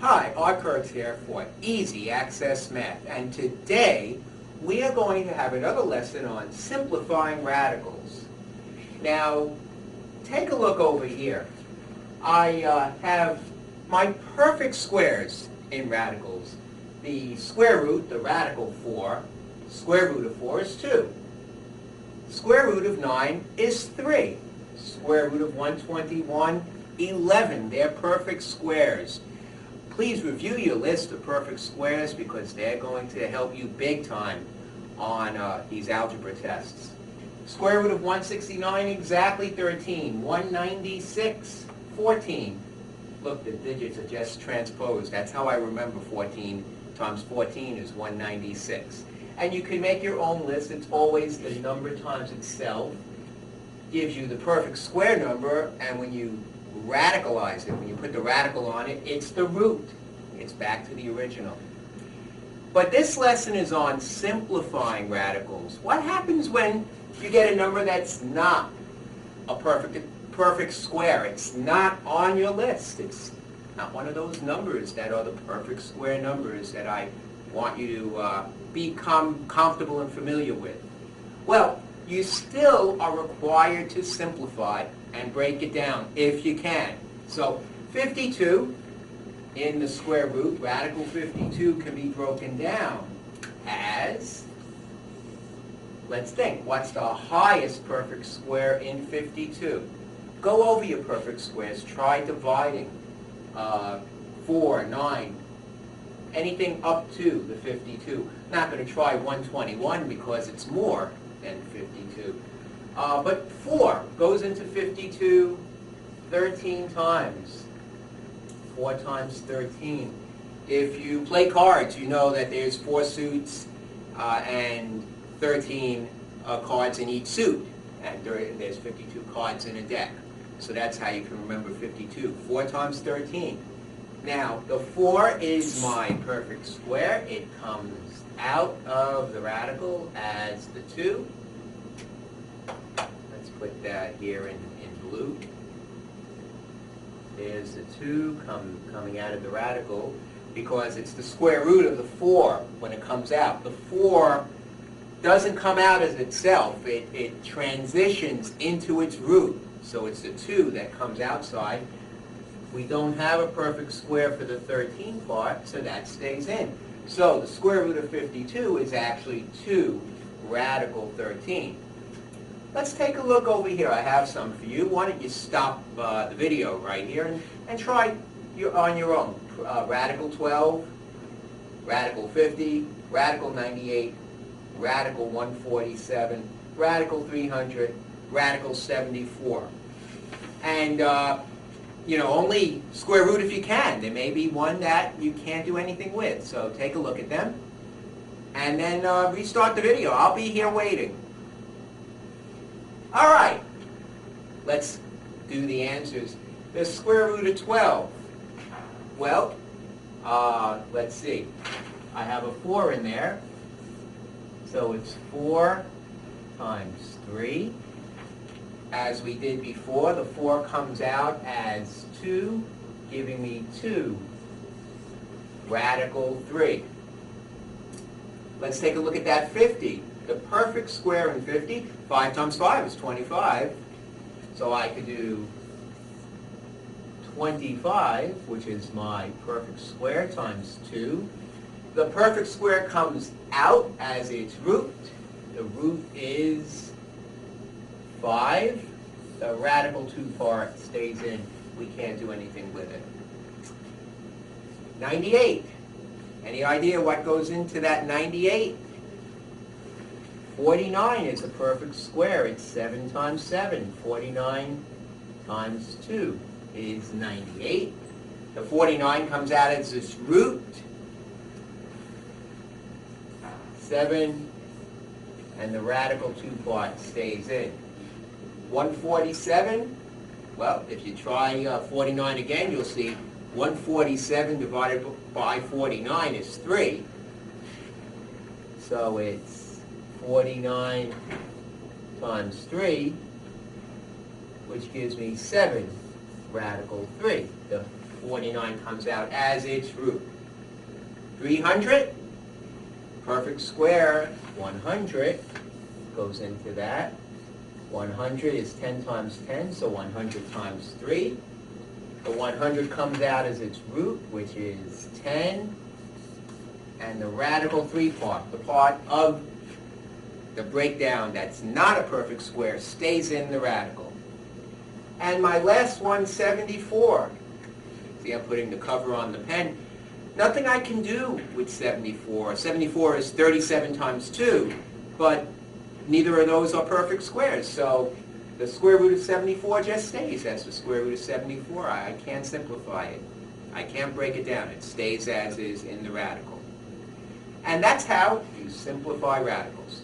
Hi, Kurtz here for Easy Access Math, and today we are going to have another lesson on simplifying radicals. Now, take a look over here. I have my perfect squares in radicals. The square root, the radical 4, square root of 4 is 2. Square root of 9 is 3. Square root of 121, 11. They're perfect squares. Please review your list of perfect squares because they're going to help you big time on these algebra tests. Square root of 169, exactly 13. 196, 14. Look, the digits are just transposed. That's how I remember 14 times 14 is 196. And you can make your own list. It's always the number times itself. Gives you the perfect square number, and when you radicalize it, when you put the radical on it, it's the root. It's back to the original. But this lesson is on simplifying radicals. What happens when you get a number that's not a perfect square? It's not on your list. It's not one of those numbers that are the perfect square numbers that I want you to become comfortable and familiar with. Well, you still are required to simplify and break it down if you can. So 52 in the square root, radical 52 can be broken down as, let's think, what's the highest perfect square in 52? Go over your perfect squares, try dividing 4, 9, anything up to the 52. Not going to try 121 because it's more than 52. But 4 goes into 52 13 times. 4 times 13. If you play cards, you know that there's 4 suits and 13 cards in each suit. And there's 52 cards in a deck. So that's how you can remember 52. 4 times 13. Now, the 4 is my perfect square. It comes out of the radical as the 2. Let's put that here in blue. There's the 2 coming out of the radical because it's the square root of the 4 when it comes out. The 4 doesn't come out as itself. It transitions into its root. So it's the 2 that comes outside. We don't have a perfect square for the 13 part, so that stays in. So the square root of 52 is actually 2 radical 13. Let's take a look over here. I have some for you. Why don't you stop the video right here and try on your own. Radical 12, radical 50, radical 98, radical 147, radical 300, radical 74. And only square root if you can. There may be one that you can't do anything with. So take a look at them and then restart the video. I'll be here waiting. All right, let's do the answers. The square root of 12. Well, let's see. I have a 4 in there. So it's 4 times 3. As we did before, the 4 comes out as 2, giving me 2 radical 3. Let's take a look at that 50. The perfect square in 50, 5 times 5 is 25. So I could do 25, which is my perfect square, times 2. The perfect square comes out as its root. The root is 5. The radical 2 part stays in. We can't do anything with it. 98. Any idea what goes into that 98? 49 is a perfect square. It's 7 times 7. 49 times 2 is 98. The 49 comes out as its root. 7, and the radical 2 part stays in. 147, well, if you try 49 again, you'll see 147 divided by 49 is 3. So it's 49 times 3, which gives me 7 radical 3. The 49 comes out as its root. 300, perfect square, 100 goes into that. 100 is 10 times 10, so 100 times 3. The 100 comes out as its root, which is 10. And the radical 3 part, the part of the breakdown that's not a perfect square, stays in the radical. And my last one, 74. See, I'm putting the cover on the pen. Nothing I can do with 74. 74 is 37 times 2, but neither of those are perfect squares. So the square root of 74 just stays as the square root of 74. I can't simplify it. I can't break it down. It stays as is in the radical. And that's how you simplify radicals.